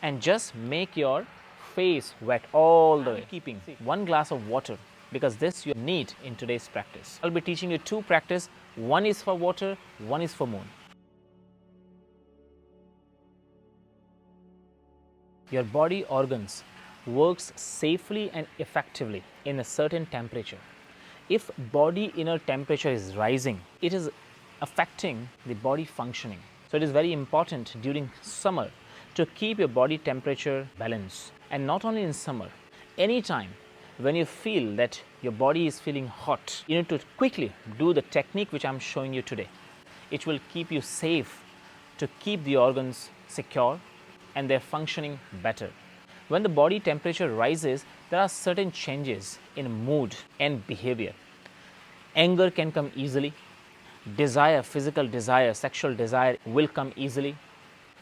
and just make your face wet all the way. Keeping 1 glass of water because this you need in today's practice. I'll be teaching you 2 practice. One is for water, one is for moon. Your body organs works safely and effectively in a certain temperature. If body inner temperature is rising, it is affecting the body functioning. So it is very important during summer to keep your body temperature balanced. And not only in summer, anytime when you feel that your body is feeling hot, you need to quickly do the technique which I am showing you today. It will keep you safe to keep the organs secure and their functioning better. When the body temperature rises, there are certain changes in mood and behavior. Anger can come easily. Desire, physical desire, sexual desire will come easily.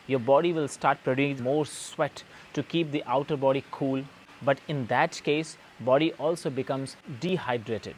Your body will start producing more sweat to keep the outer body cool. But in that case, body also becomes dehydrated.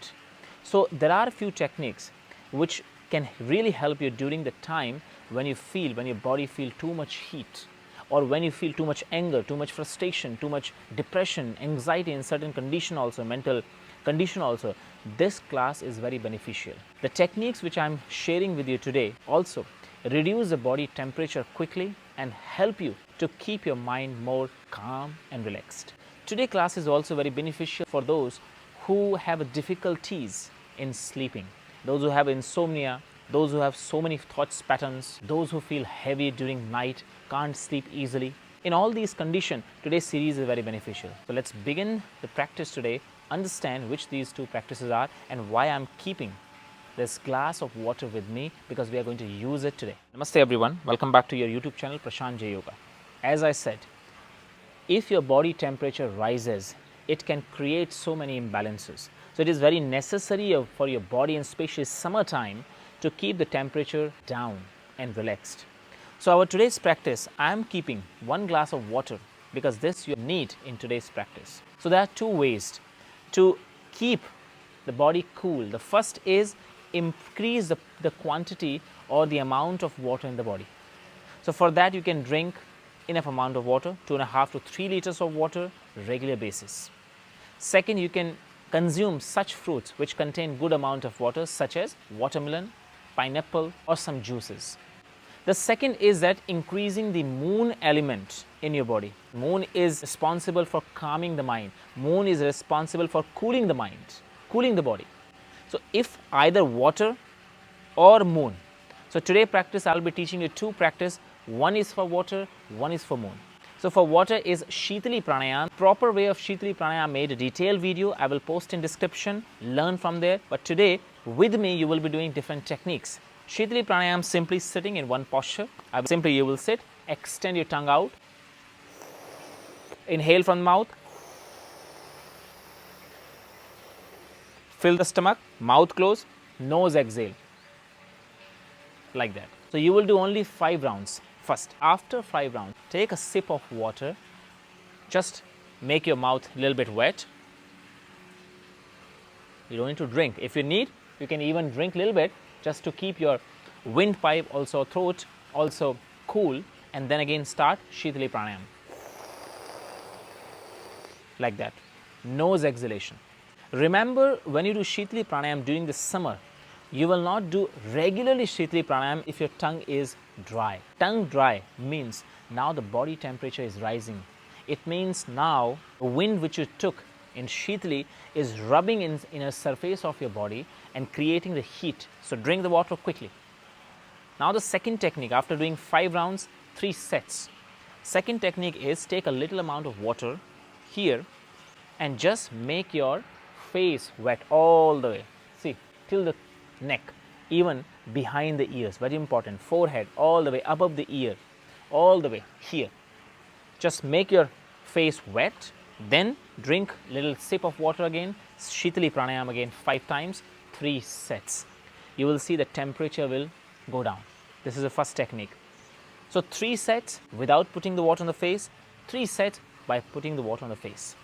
So there are a few techniques which can really help you during the time when your body feel too much heat, or when you feel too much anger, too much frustration, too much depression, anxiety in certain condition also, mental condition also. This class is very beneficial. The techniques which I am sharing with you today also reduce the body temperature quickly and help you to keep your mind more calm and relaxed. Today's class is also very beneficial for those who have difficulties in sleeping, those who have insomnia, those who have so many thoughts patterns, those who feel heavy during night, can't sleep easily. In all these conditions, today's series is very beneficial. So let's begin the practice today, understand which these 2 practices are and why I'm keeping this glass of water with me, because we are going to use it today. Namaste everyone, welcome back to your YouTube channel Prashant J Yoga. As I said, if your body temperature rises, it can create so many imbalances. So it is very necessary for your body, and especially summertime, to keep the temperature down and relaxed. So our today's practice, I am keeping 1 glass of water because this you need in today's practice. So there are 2 ways to keep the body cool. The first is increase the quantity or the amount of water in the body. So for that you can drink enough amount of water, 2.5 to 3 liters of water regular basis. Second, you can consume such fruits which contain good amount of water, such as watermelon, pineapple, or some juices. The second is that increasing the moon element in your body. Moon is responsible for calming the mind. Moon is responsible for cooling the mind, cooling the body. So if either water or moon. So today practice, I'll be teaching you 2 practice. One is for water, one is for moon. So for water is Shitali Pranayam. Proper way of Shitali Pranayam made a detailed video. I will post in description. Learn from there. But today with me you will be doing different techniques. Shitali Pranayam, simply sitting in one posture. Simply you will sit, extend your tongue out. Inhale from the mouth. Fill the stomach, mouth closed, nose exhale. Like that. So you will do only 5 rounds. First, after 5 rounds, take a sip of water. Just make your mouth a little bit wet. You don't need to drink. If you need, you can even drink a little bit just to keep your windpipe also, throat also cool, and then again start Shitali Pranayam. Like that. Nose exhalation. Remember, when you do Shitali Pranayam during the summer, you will not do regularly Shitali Pranayam if your tongue is dry. Tongue dry means now the body temperature is rising. It means now the wind which you took in Shitali is rubbing in a surface of your body and creating the heat. So drink the water quickly. Now the second technique, after doing 5 rounds, 3 sets. Second technique is take a little amount of water here and just make your face wet all the way. See, till the neck, even behind the ears, very important, forehead, all the way above the ear, all the way here. Just make your face wet, then drink little sip of water again, Shitali Pranayam again 5 times, 3 sets. You will see the temperature will go down. This is the first technique. So 3 sets without putting the water on the face, 3 sets by putting the water on the face.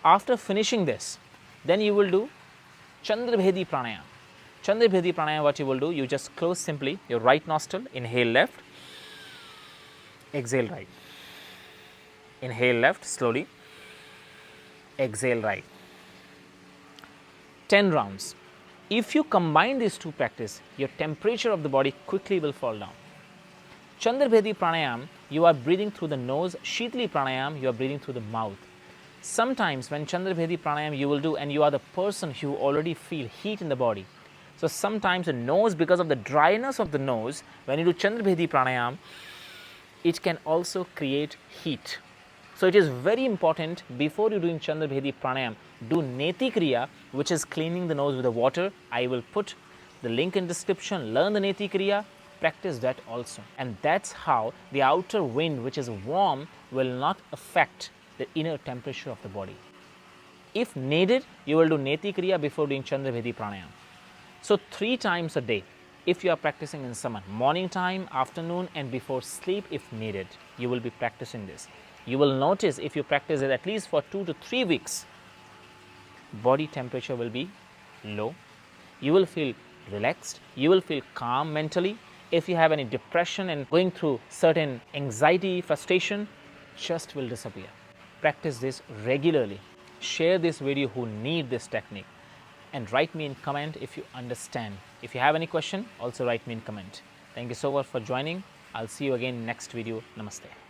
After finishing this, then you will do Chandrabhedi Pranayam. Chandrabhedi Pranayam, what you will do, you just close simply your right nostril, inhale left, exhale right. Inhale left slowly, exhale right. 10 rounds. If you combine these two practices, your temperature of the body quickly will fall down. Chandrabhedi Pranayam, you are breathing through the nose. Shitali Pranayam, you are breathing through the mouth. Sometimes when Chandrabhedi Pranayam you will do, and you are the person who already feel heat in the body. So sometimes the nose, because of the dryness of the nose, when you do Chandrabhedi Pranayam, it can also create heat. So it is very important, before you doing Chandrabhedi Pranayam, do Neti Kriya, which is cleaning the nose with the water. I will put the link in description. Learn the Neti Kriya, practice that also. And that's how the outer wind, which is warm, will not affect the inner temperature of the body. If needed, you will do Neti Kriya before doing Chandrabhedi Pranayam. So 3 times a day, if you are practicing in summer, morning time, afternoon, and before sleep if needed, you will be practicing this. You will notice, if you practice it at least for 2 to 3 weeks, body temperature will be low. You will feel relaxed. You will feel calm mentally. If you have any depression and going through certain anxiety, frustration, just will disappear. Practice this regularly. Share this video who need this technique, and write me in comment if you understand. If you have any question, also write me in comment. Thank you so much for joining. I'll see you again next video. Namaste.